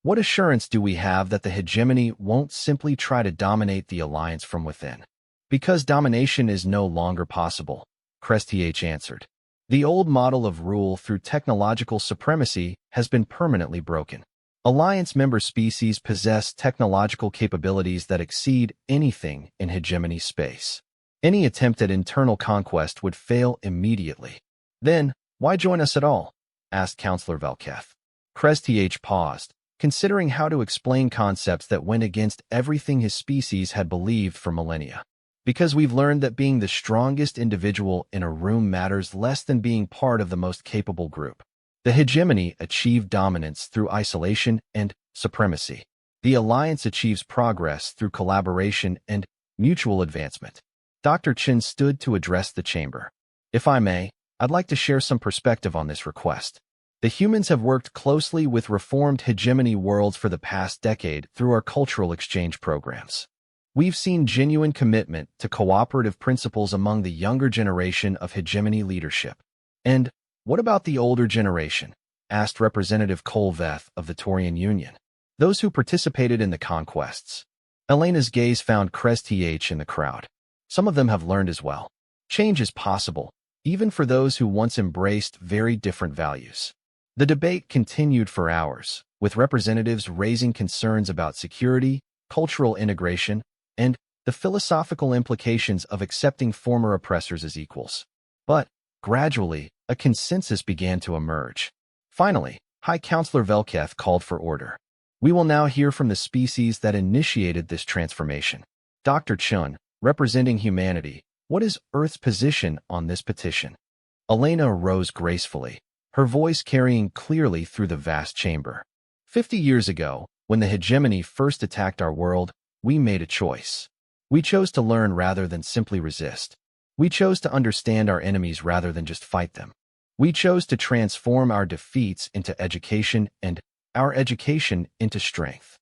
What assurance do we have that the hegemony won't simply try to dominate the Alliance from within? Because domination is no longer possible, Krez answered. The old model of rule through technological supremacy has been permanently broken. Alliance member species possess technological capabilities that exceed anything in hegemony space. Any attempt at internal conquest would fail immediately. Then, why join us at all? Asked Counselor Velketh. Krez paused, considering how to explain concepts that went against everything his species had believed for millennia. Because we've learned that being the strongest individual in a room matters less than being part of the most capable group. The hegemony achieved dominance through isolation and supremacy. The Alliance achieves progress through collaboration and mutual advancement. Dr. Chin stood to address the chamber. If I may, I'd like to share some perspective on this request. The humans have worked closely with reformed hegemony worlds for the past decade through our cultural exchange programs. We've seen genuine commitment to cooperative principles among the younger generation of hegemony leadership. And what about the older generation? Asked Representative Colveth of the Taurian Union. Those who participated in the conquests. Elena's gaze found Krest in the crowd. Some of them have learned as well. Change is possible, even for those who once embraced very different values. The debate continued for hours, with representatives raising concerns about security, cultural integration, and the philosophical implications of accepting former oppressors as equals. But, gradually, a consensus began to emerge. Finally, High Counselor Velketh called for order. We will now hear from the species that initiated this transformation. Dr. Chun, representing humanity, what is Earth's position on this petition? Elena rose gracefully, her voice carrying clearly through the vast chamber. 50 years ago, when the hegemony first attacked our world, we made a choice. We chose to learn rather than simply resist. We chose to understand our enemies rather than just fight them. We chose to transform our defeats into education and our education into strength.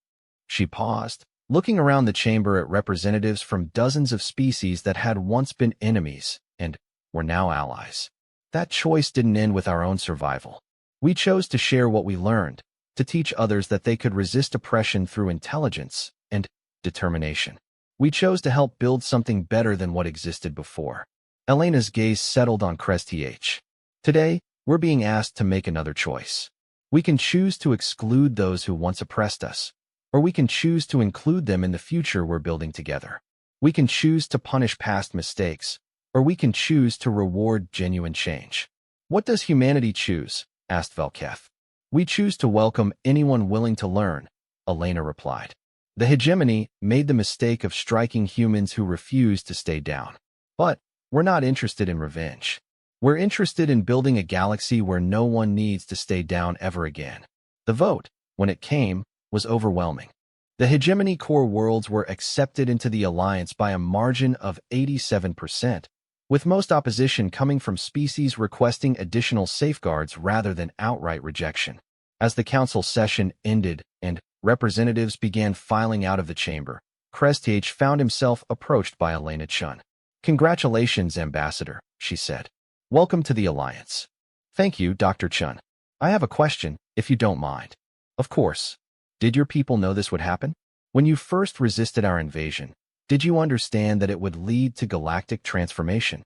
She paused, looking around the chamber at representatives from dozens of species that had once been enemies and were now allies. That choice didn't end with our own survival. We chose to share what we learned, to teach others that they could resist oppression through intelligence and determination. We chose to help build something better than what existed before. Elena's gaze settled on Krest. Today, we're being asked to make another choice. We can choose to exclude those who once oppressed us, or we can choose to include them in the future we're building together. We can choose to punish past mistakes, or we can choose to reward genuine change. What does humanity choose? Asked Velketh. We choose to welcome anyone willing to learn, Elena replied. The hegemony made the mistake of striking humans who refused to stay down. But we're not interested in revenge. We're interested in building a galaxy where no one needs to stay down ever again. The vote, when it came, was overwhelming. The hegemony core worlds were accepted into the alliance by a margin of 87%, with most opposition coming from species requesting additional safeguards rather than outright rejection. As the council session ended and representatives began filing out of the chamber, Krest found himself approached by Elena Chun. Congratulations, Ambassador, she said. Welcome to the Alliance. Thank you, Dr. Chun. I have a question, if you don't mind. Of course. Did your people know this would happen? When you first resisted our invasion, did you understand that it would lead to galactic transformation?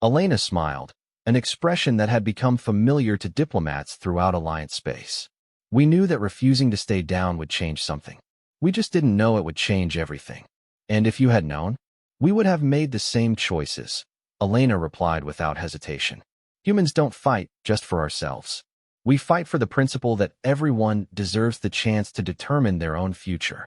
Elena smiled, an expression that had become familiar to diplomats throughout Alliance space. We knew that refusing to stay down would change something. We just didn't know it would change everything. And if you had known, we would have made the same choices, Elena replied without hesitation. Humans don't fight just for ourselves. We fight for the principle that everyone deserves the chance to determine their own future.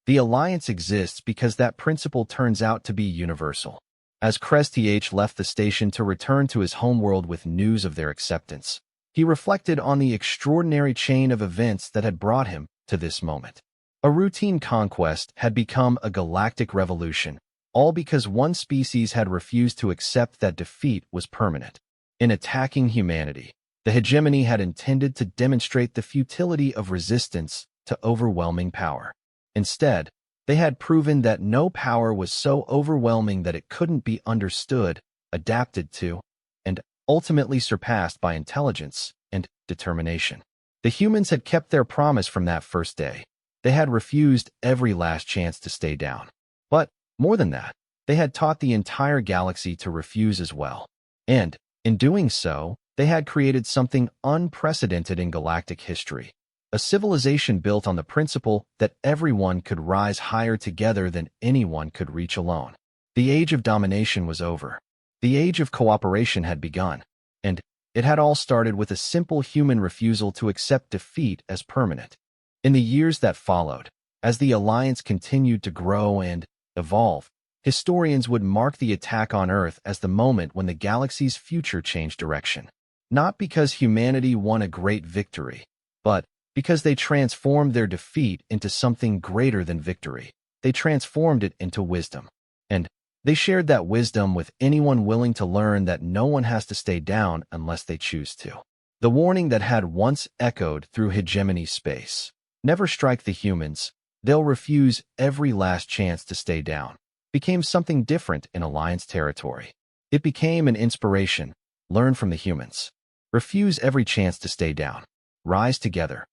The Alliance exists because that principle turns out to be universal. As Krest left the station to return to his homeworld with news of their acceptance, he reflected on the extraordinary chain of events that had brought him to this moment. A routine conquest had become a galactic revolution, all because one species had refused to accept that defeat was permanent. In attacking humanity, the hegemony had intended to demonstrate the futility of resistance to overwhelming power. Instead, they had proven that no power was so overwhelming that it couldn't be understood, adapted to, and ultimately surpassed by intelligence and determination. The humans had kept their promise from that first day. They had refused every last chance to stay down. But, more than that, they had taught the entire galaxy to refuse as well. And, in doing so, they had created something unprecedented in galactic history. A civilization built on the principle that everyone could rise higher together than anyone could reach alone. The age of domination was over. The age of cooperation had begun, and it had all started with a simple human refusal to accept defeat as permanent. In the years that followed, as the Alliance continued to grow and evolve, historians would mark the attack on Earth as the moment when the galaxy's future changed direction. Not because humanity won a great victory, but because they transformed their defeat into something greater than victory. They transformed it into wisdom. And They shared that wisdom with anyone willing to learn that no one has to stay down unless they choose to. The warning that had once echoed through hegemony space. Never strike the humans. They'll refuse every last chance to stay down. Became something different in Alliance territory. It became an inspiration. Learn from the humans. Refuse every chance to stay down. Rise together.